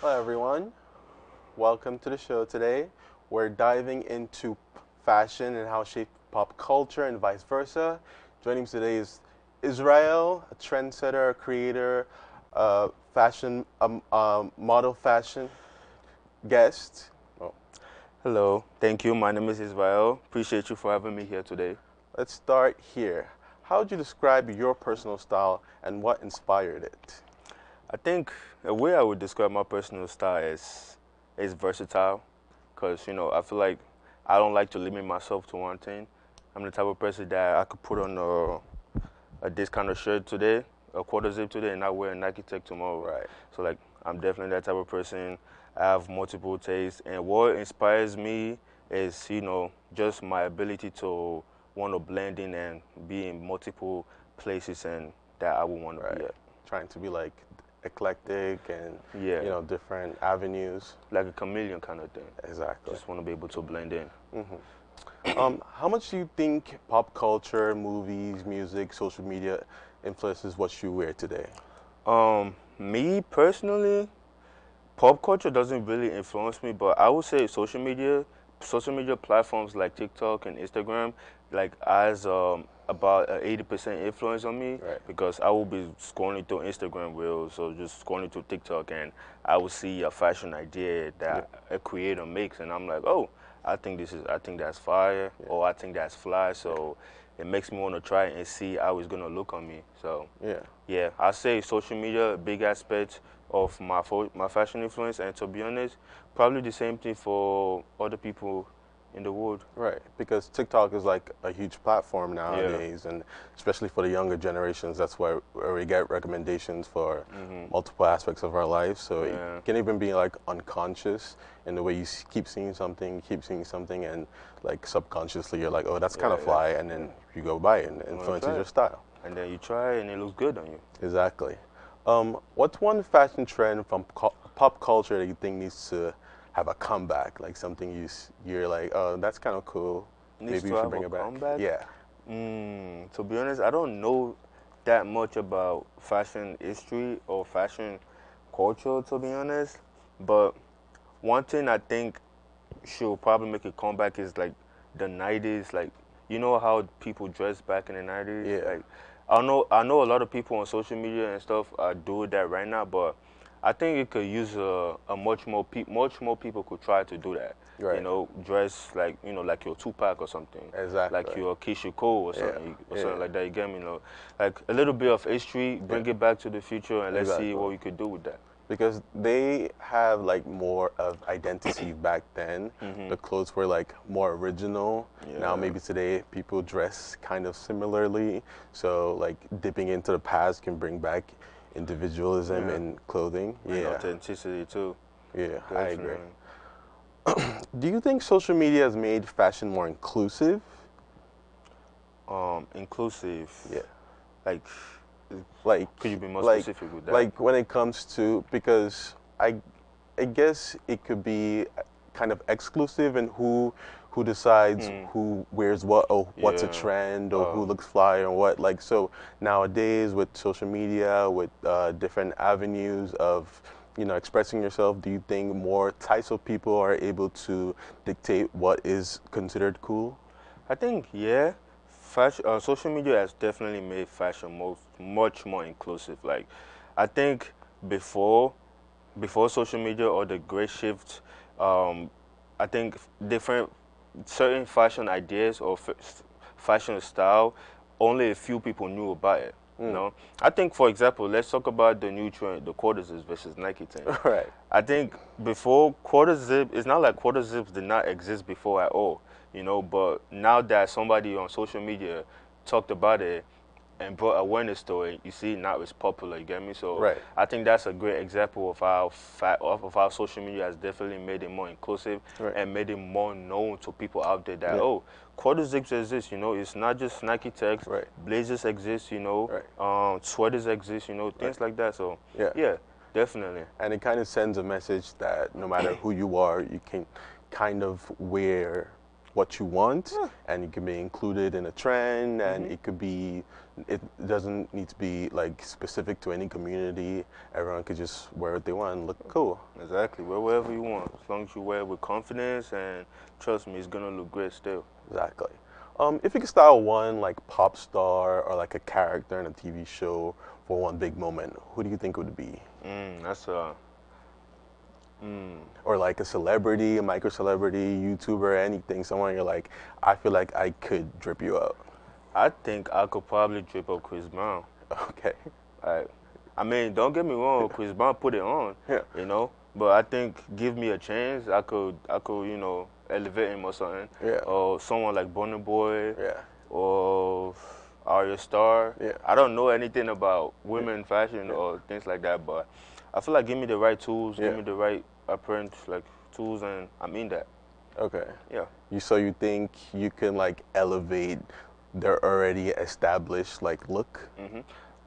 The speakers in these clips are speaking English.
Hello, everyone. Welcome to the show today. We're diving into fashion and how it shaped pop culture and vice versa. Joining me today is Israel, a trendsetter, a creator, model fashion guest. Oh, Hello, thank you. My name is Israel. Appreciate you for having me here today. let's start here. How would you describe your personal style and what inspired it? I think the way I would describe my personal style is versatile, because I feel like I don't like to limit myself to one thing. I'm the type of person that I could put on a this kind of shirt today, a quarter zip today, and I wear a Nike Tech tomorrow. Right. So like I'm definitely that type of person. I have multiple tastes, and what inspires me is just my ability to want to blend in and be in multiple places and that I would want to Right. be at. Trying to be like eclectic and Yeah, different avenues. like a chameleon kind of thing. Exactly. Just want to be able to blend in. How much do you think pop culture, movies, music, social media influences what you wear today? Me personally, pop culture doesn't really influence me, but I would say social media platforms like TikTok and Instagram, like has about 80% influence on me, Right. because I will be scrolling through Instagram reels or just scrolling through TikTok, and I will see a fashion idea Yeah. that a creator makes, and I'm like, oh, I think that's fire, Yeah. or I think that's fly, so it makes me want to try it and see how it's gonna look on me. So Yeah. yeah, I say social media a big aspect of my fashion influence, and to be honest, probably the same thing for other people in the world. Right. Because TikTok is like a huge platform Yeah. nowadays, and especially for the younger generations, that's where we get recommendations for Mhm. multiple aspects of our life. So it Yeah. can even be like unconscious in the way you keep seeing something, and like subconsciously you're like, oh, that's kind Yeah. of Yeah. fly, and then you go buy it, and it You wanna influences try your it, style. and then you try it, and it looks good on you. Exactly. What's one fashion trend from pop culture that you think needs to have a comeback? Like something you're like, oh, that's kind of cool. Needs Maybe to you should have bring a it back. comeback. Yeah. To be honest, I don't know that much about fashion history or fashion culture, to be honest. But one thing I think she'll probably make a comeback is like the 90s, like how people dress back in the 90s. Yeah. Like I know a lot of people on social media and stuff are doing that right now, but I think it could use a much more people could try to do that. Right. Dress like like your Tupac or something, like Exactly. your Keisha Cole Yeah. or Yeah. something like that. You get me? Like a little bit of history, Yeah. bring it back to the future, and let's see Exactly. what we could do with that. Because they have like more of identity back then. The clothes were like more original. Now Yeah, maybe today people dress kind of similarly. So like dipping into the past can bring back individualism yeah, in clothing. and Yeah. authenticity too. Yeah, I agree. Definitely. Do you think social media has made fashion more inclusive? Inclusive. Yeah. Like, Like could you be more like specific with that? like when it comes to because I guess it could be kind of exclusive in who decides Hmm. who wears what or what's a Yeah. trend or who Uh, looks fly or what like so nowadays with social media with different avenues of expressing yourself, do you think more types of people are able to dictate what is considered cool? I think yeah. Fashion, social media has definitely made fashion much more inclusive. Like, I think before before social media or the great shift, um, I think different certain fashion ideas or fashion style, only a few people knew about it. Mm. I think, for example, let's talk about the new trend, the quarter zips versus Nike thing. Right. I think before quarter zip, it's not like quarter zips did not exist before at all, but now that somebody on social media talked about it and brought awareness to it, you see now it's popular. You get me? So Right. I think that's a great example of how of how social media has definitely made it more inclusive Right. and made it more known to people out there that Yeah. oh, quarter zips exist. It's not just Nike Techs, Right. blazers exist. Right. Sweaters exist. Right. Things like that. So Yeah. yeah, definitely. And it kind of sends a message that no matter who you are, you can kind of wear what you want, Yeah. and you can be included in a trend, and Mhm. it could be. It doesn't need to be like specific to any community. Everyone could just wear what they want and look cool. Exactly. Wear whatever you want, as long as you wear it with confidence, and trust me, it's gonna look great still. Exactly. If you could style one like pop star or like a character in a TV show for one big moment, who do you think it would be? That's a. Mm, Or like a celebrity, a micro celebrity, YouTuber, anything, someone you're like, I feel like I could drip you out. I think I could probably drip up Chris Brown. Okay. Like, I mean, don't get me wrong, Chris Brown put it on, Yeah. you know. But I think give me a chance, I could, elevate him or something. Yeah. Or someone like Burna Boy Yeah. or Arya Star. Yeah. I don't know anything about women fashion or things like that, but I feel like give me the right tools, Yeah. give me the right apparent like tools, and I mean that. Okay. Yeah. So you think you can like elevate their already established like look?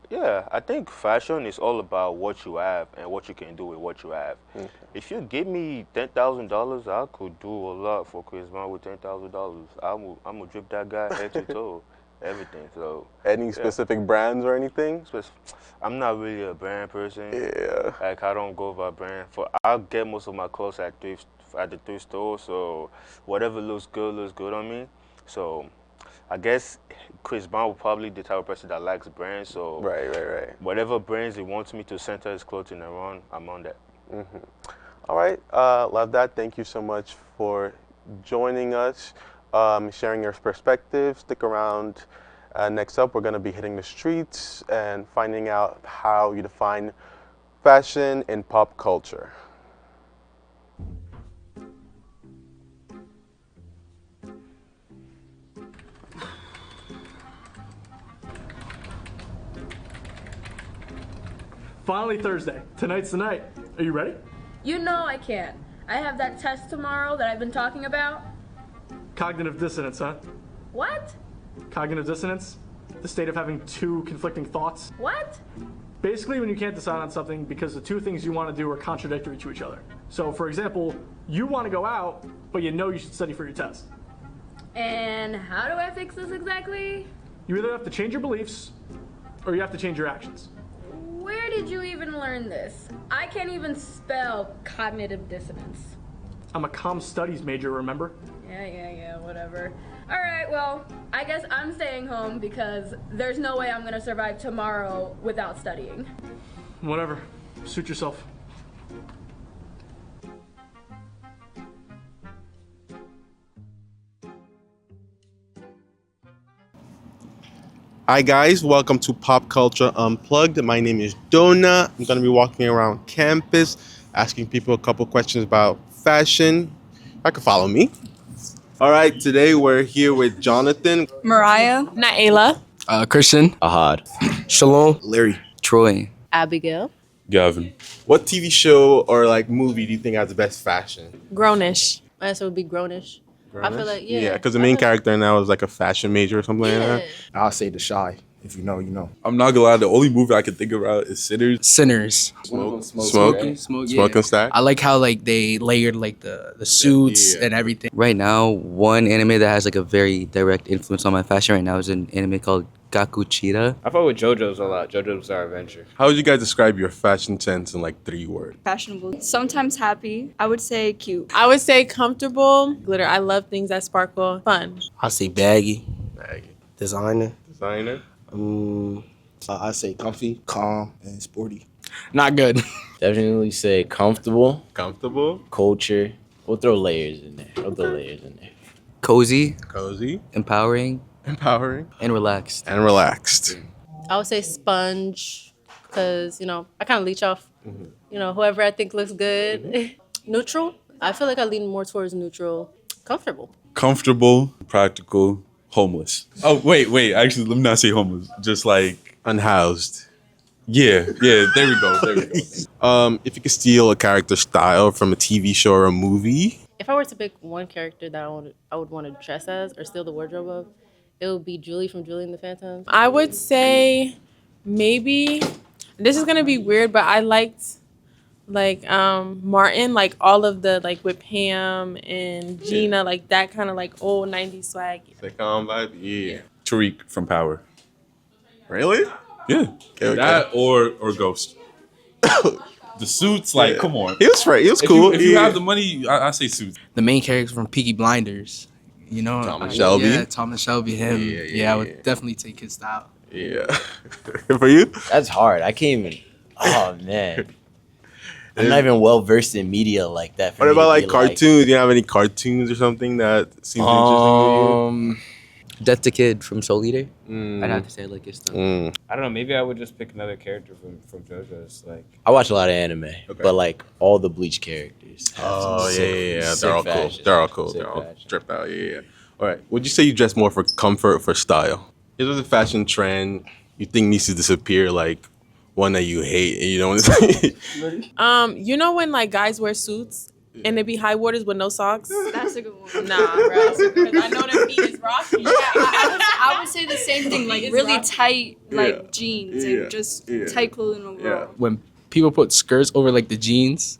Yeah, I think fashion is all about what you have and what you can do with what you have. Okay. If you give me $10,000, I could do a lot for Chris Brown with $10,000. I'm gonna drip that guy head to toe, everything. So Any yeah, specific brands or anything? I'm not really a brand person. Yeah. Like I don't go by brand. I get most of my clothes at the thrift store. So whatever looks good on me. So I guess Chris Brown will probably be the type of person that likes brands. So Right, right, right. whatever brands he wants me to center his clothing around, I'm on that. All right, love that. Thank you so much for joining us, sharing your perspective. Stick around. Next up, we're going to be hitting the streets and finding out how you define fashion in pop culture. Finally Thursday. Tonight's the night. Are you ready? You know I can. I have that test tomorrow that I've been talking about. Cognitive dissonance, huh? What? Cognitive dissonance? The state of having two conflicting thoughts. What? Basically, when you can't decide on something because the two things you want to do are contradictory to each other. So, for example, you want to go out, but you know you should study for your test. And how do I fix this exactly? You either have to change your beliefs, or you have to change your actions. Where did you even learn this? I can't even spell cognitive dissonance. I'm a comm studies major, remember? Yeah, whatever. Alright, well, I guess I'm staying home because there's no way I'm gonna survive tomorrow without studying. Whatever. Suit yourself. Hi guys, welcome to Pop Culture Unplugged. My name is Dona. I'm going to be walking around campus, asking people a couple questions about fashion. I can follow me. All right, today we're here with Jonathan, Mariah. Naela. Christian. Ahad. Shalom. Larry. Troy. Abigail. Gavin. What TV show or like movie do you think has the best fashion? Grownish. My answer would be grownish. I feel like, Yeah, because the main character now is like a fashion major or something like that. I'll say The Shy. If you know, you know. I'm not gonna lie, the only movie I can think about is Sinners. Sinners. Smoke, Smoke. Smoking Stack. I like how like they layered like the suits Yeah. and everything. Right now, one anime that has like a very direct influence on my fashion right now is an anime called Gakuchira. I fuck with JoJo's a lot. JoJo's Bizarre Adventure. How would you guys describe your fashion sense in like 3 words? Fashionable. Sometimes happy. I would say cute. I would say comfortable. Glitter. I love things that sparkle. Fun. I say baggy. Baggy. Designer. Designer. I say comfy, calm, and sporty. Not good. Definitely say comfortable, Comfortable. culture. We'll throw layers in there. Cozy, Cozy. empowering, Empowering. and relaxed. And relaxed. I would say sponge because, I kind of leech off, whoever I think looks good. Neutral. I feel like I lean more towards neutral. Comfortable. Comfortable, practical, homeless. Oh, wait. Actually, let me not say homeless. Just like, Unhoused. yeah, there we go. If you could steal a character style from a TV show or a movie, If I were to pick one character that I would want to dress as or steal the wardrobe of, it would be Julie from Julie and the Phantoms. I would say maybe, this is going to be weird, but I liked Like Martin, like all of the like with Pam and Gina, like that kind of like old 90s swag. Sitcom vibe. Yeah. Tariq from Power. Really? Yeah. Okay. That or Ghost. The suits, like, come on. He was right. He was If cool. you have the money, I say suits. The main character from Peaky Blinders. You know, Tom and Shelby. Yeah, Tom and Shelby. Him. Yeah, I would definitely take his style. Yeah. For you? That's hard. I can't even. Oh man. I'm not even well versed in media like that. What about like cartoons? You have any cartoons or something that seems interesting to you? Death to Kid from Soul Eater. I'd have to say like his stuff. I don't know. Maybe I would just pick another character from JoJo's. Like I watch a lot of anime, but like all the Bleach characters. Oh yeah. Sick They're all fashion. cool. They're all cool. Sick They're all fashion. dripped out. Yeah. All right. Would you say you dress more for comfort or for style? Is there a fashion trend you think needs to disappear, like one that you hate and you don't want to say? You know when like guys wear suits and they be high waters with no socks? That's a good one. Nah, bro. Because I know their feet is rocky. I would say the same thing, like It's really rocky. tight, like Yeah. jeans Yeah. and just Yeah. tight clothing overall. When people put skirts over like the jeans,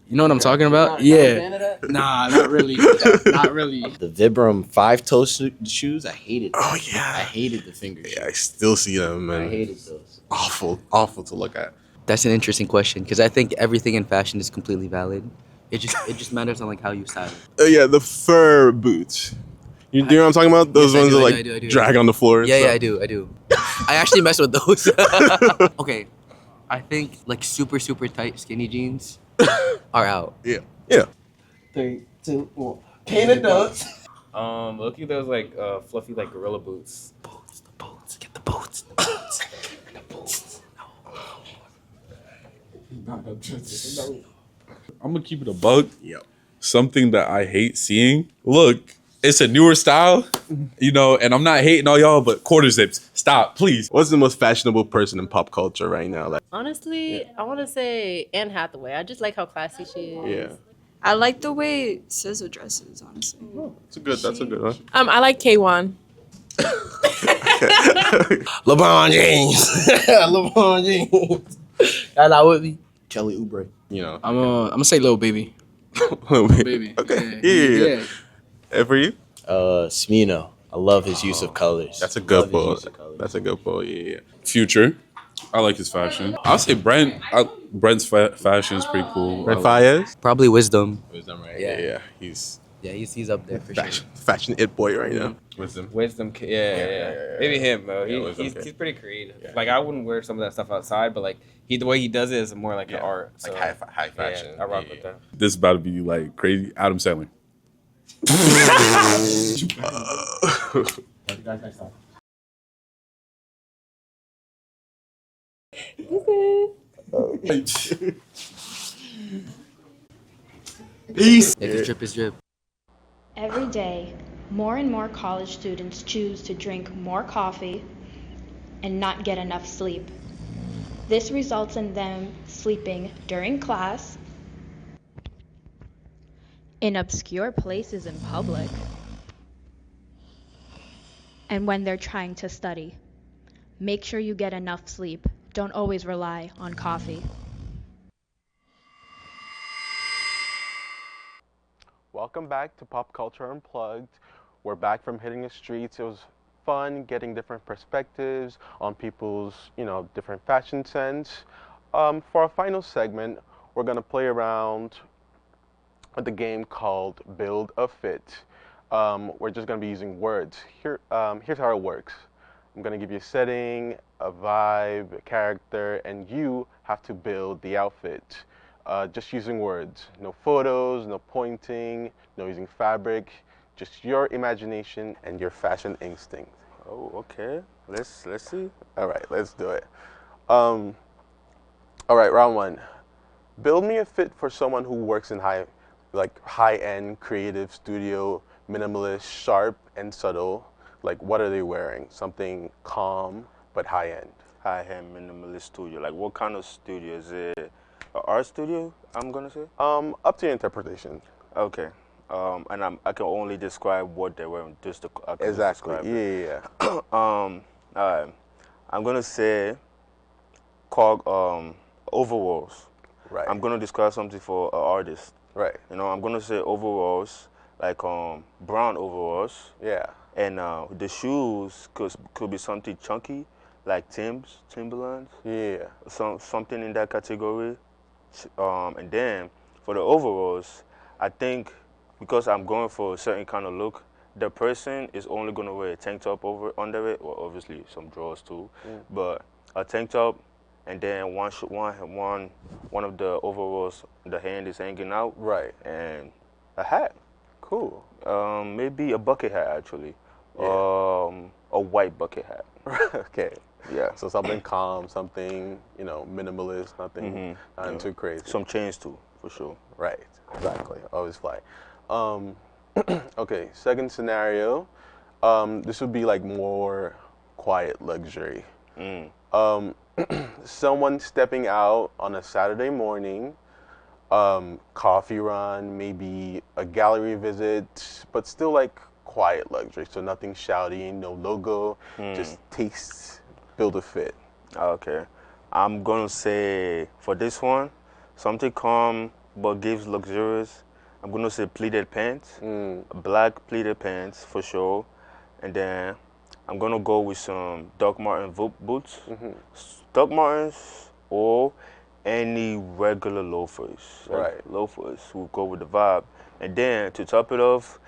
you know what I'm talking about? Yeah. Nah, not really. Not really. The Vibram 5-toe shoes, I hated. Them. Oh yeah. I hated the finger shoes. Yeah, I still see them, I man. hated those. Awful to look at. That's an interesting question because I think everything in fashion is completely valid. It just matters on like how you style it. Yeah, the fur boots. You know what I'm talking about? Those Yes, I ones do, that I like do, I do. drag on the floor. and Yeah, stuff. I do. I actually mess with those. Okay, I think like super tight skinny jeans are out. Yeah. 3, 2, 1. Painted notes. look at those like fluffy like gorilla boots. Boots, get the boots. I'm gonna keep it a bug. Yep. Something that I hate seeing. Look, it's a newer style, you know, and I'm not hating all y'all, but quarter zips. Stop, please. What's the most fashionable person in pop culture right now? Like, Honestly, I want to say Anne Hathaway. I just like how classy she is. yeah, I like the way SZA dresses, honestly. that's a good one. I like K1. LeBron James. LeBron James. That's how it would be. Kelly Oubre. You know, I'm gonna say Lil Baby. Baby. Okay. Yeah. And for you? Smino. I love his use of colors. That's a good Love his pull. use of colors. That's a good pull. Yeah. Future. I like his fashion. I'll say Brent. Brent's fashion is pretty cool. Red Fires? Probably Wisdom. Wisdom, right? Yeah. Yeah. He's He's up there for sure. fashion it boy right now. Wisdom. Yeah. Maybe him though. Yeah, Wisdom, He's pretty creative. Like I wouldn't wear some of that stuff outside, but like the way he does it is more like an art. So, Like high fashion. Yeah, I rock with that. This is about to be like crazy. Adam Sandler. Peace. If it's drip, it's drip. Every day, more and more college students choose to drink more coffee and not get enough sleep. This results in them sleeping during class, in obscure places in public, and when they're trying to study. Make sure you get enough sleep. Don't always rely on coffee. Welcome back to Pop Culture Unplugged. We're back from hitting the streets. It was fun getting different perspectives on people's, different fashion sense. For our final segment, we're gonna play around with a game called Build a Fit. We're just gonna be using words. Here's how it works. I'm gonna give you a setting, a vibe, a character, and you have to build the outfit. Just using words. No photos, no pointing, no using fabric. Just your imagination and your fashion instinct. Oh, okay. Let's see. All right, let's do it. All right, round one. Build me a fit for someone who works in high-end creative studio, minimalist, sharp, and subtle. Like, what are they wearing? Something calm but high-end. High-end minimalist studio. Like what kind of studio? Is it an art studio, I'm gonna say? Up to your interpretation. Okay. And I can only describe what they're wearing. I can Exactly. describe it. Yeah. All right. I'm gonna say overalls. Right. I'm gonna describe something for an artist. Right. You know, I'm gonna say overalls, like brown overalls. Yeah. And the shoes could be something chunky, like Timberlands. Yeah. Something in that category. And then for the overalls, I think because I'm going for a certain kind of look, the person is only gonna wear a tank top under it, or obviously some drawers too, but a tank top, and then one of the overalls, the hand is hanging out, Right. and a hat. Cool. Maybe a bucket hat actually. Yeah. A white bucket hat. Okay. Yeah. So something calm, something, minimalist, nothing too crazy. Some chains too, for sure. Right. Exactly. Always fly. Okay. Second scenario. This would be like more quiet luxury. Someone stepping out on a Saturday morning, coffee run, maybe a gallery visit, but still like quiet luxury. So nothing shouty, no logo, just tastes, build a fit. Okay. I'm gonna say for this one, something calm but gives luxurious. I'm gonna say pleated pants, black pleated pants for sure, and then I'm gonna go with some Doc Marten boots, Doc Martens or any regular loafers. Right. Loafers will go with the vibe, and then to top it off,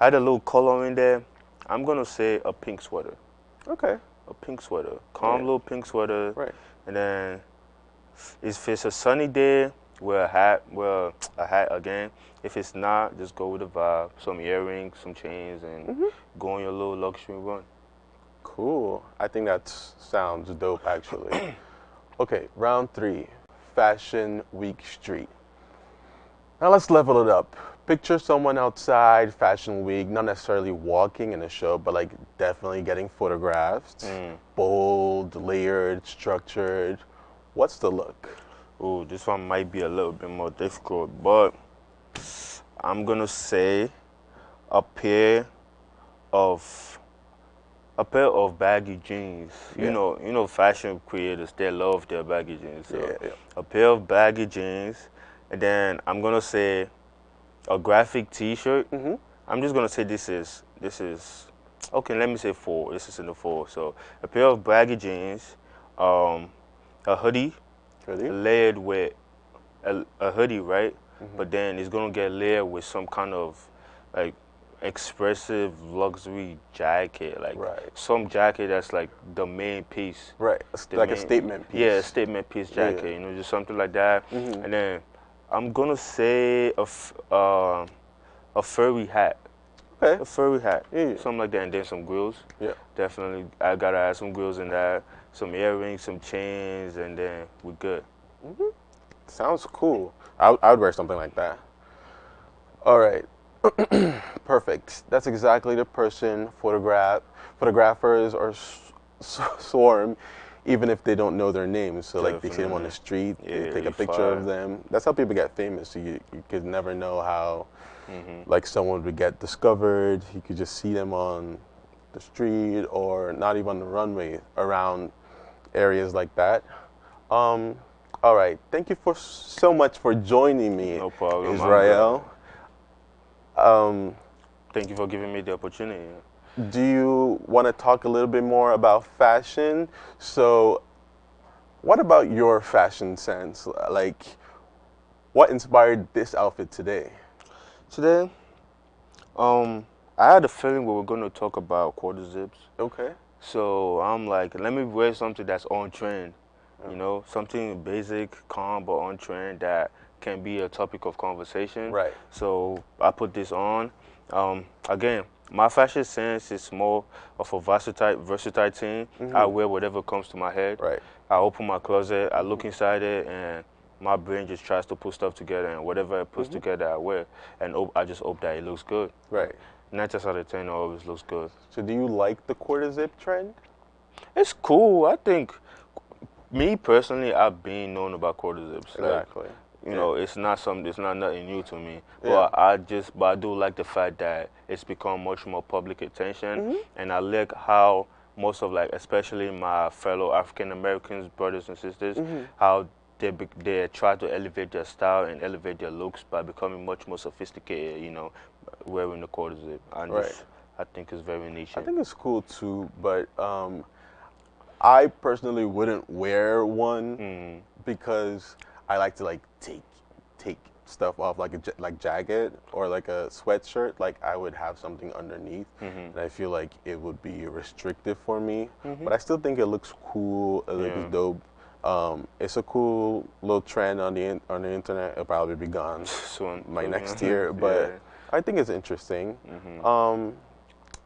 add a little color in there. I'm gonna say a pink sweater. Okay. A pink sweater, calm little pink sweater. Right. And then if it's a sunny day, wear a hat. Wear a hat again. If it's not, just go with the vibe. Some earrings, some chains, and go on your little luxury run. Cool. I think that sounds dope, actually. Okay, round 3, Fashion Week Street. Now let's level it up. Picture someone outside Fashion Week, not necessarily walking in a show, but like definitely getting photographed. Bold, layered, structured. What's the look? Ooh, this one might be a little bit more difficult, but I'm gonna say a pair of baggy jeans. Yeah. You know, fashion creators, they love their baggy jeans. So Yeah. a pair of baggy jeans, and then I'm gonna say a graphic T-shirt. I'm just gonna say this is okay. Let me say 4. This is in the 4. So a pair of baggy jeans, a hoodie, layered with a hoodie, right? But then it's gonna get layered with some kind of like expressive luxury jacket, like some jacket that's like the main piece. Right, like a statement piece. Yeah, a statement piece jacket. You know, just something like that. And then I'm gonna say a furry hat. Okay. A furry hat. Yeah. Something like that, and then some grills. Yeah. Definitely, I gotta add some grills in that. Some earrings, some chains, and then we're good. Sounds cool. I would wear something like that. All right. Perfect. That's exactly the person photographers are swarm, even if they don't know their names. So like they see them on the street, they take a picture of them. That's how people get famous. So you could never know how like someone would get discovered. You could just see them on the street or not even on the runway around areas like that. All right. Thank you so much for joining me, No problem, Israel. Thank you for giving me the opportunity. Do you want to talk a little bit more about fashion? So, what about your fashion sense? Like, what inspired this outfit today? Today, I had a feeling we were going to talk about quarter zips. Okay. So I'm like, let me wear something that's on trend. You know, something basic, calm, but on trend that can be a topic of conversation. Right. So I put this on. Again, my fashion sense is more of a versatile thing. I wear whatever comes to my head. Right. I open my closet, I look inside it, and my brain just tries to put stuff together, and whatever it puts together, I wear. And I just hope that it looks good. Right. 9 times out of 10, it always looks good. So do you like the quarter zip trend? It's cool. I think, me personally, I've been known about quarter zips. Exactly. Like, you know, it's not nothing new to me. But I do like the fact that it's become much more public attention, and I like how most of, like, especially my fellow African Americans, brothers and sisters, how they try to elevate their style and elevate their looks by becoming much more sophisticated, you know, wearing the quarter zip. And Right. just, I think it's very niche. I think it's cool too, but I personally wouldn't wear one because I like to like take stuff off like like jacket or like a sweatshirt. Like I would have something underneath, and I feel like it would be restrictive for me. But I still think it looks cool. It looks dope. It's a cool little trend on the internet. It'll probably be gone soon, by next year, but I think it's interesting.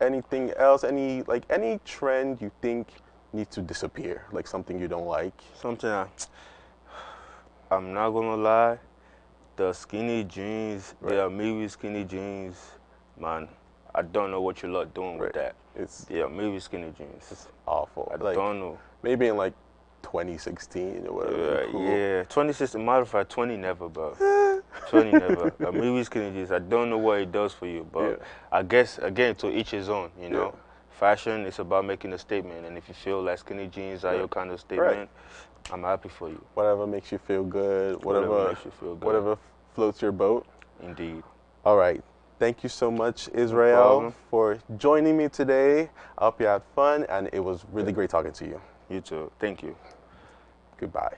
Anything else? Any trend you think needs to disappear? Like something you don't like? Something I'm not gonna lie, the skinny jeans, the maybe skinny jeans, man. I don't know what you lot doing with that. Maybe skinny jeans. It's awful. I like, don't know. Maybe in like 2016 or whatever. Cool. Yeah, 2016. Matter of fact, 20 never, bro. 20 never. Maybe skinny jeans. I don't know what it does for you, but I guess again to each his own. You know, fashion is about making a statement, and if you feel like skinny jeans are your kind of statement, I'm happy for you. Whatever makes you feel good. Whatever makes you feel good. Whatever floats your boat. Indeed. All right. Thank you so much, Israel, for joining me today. I hope you had fun, and it was really great talking to you. You too. Thank you. Goodbye.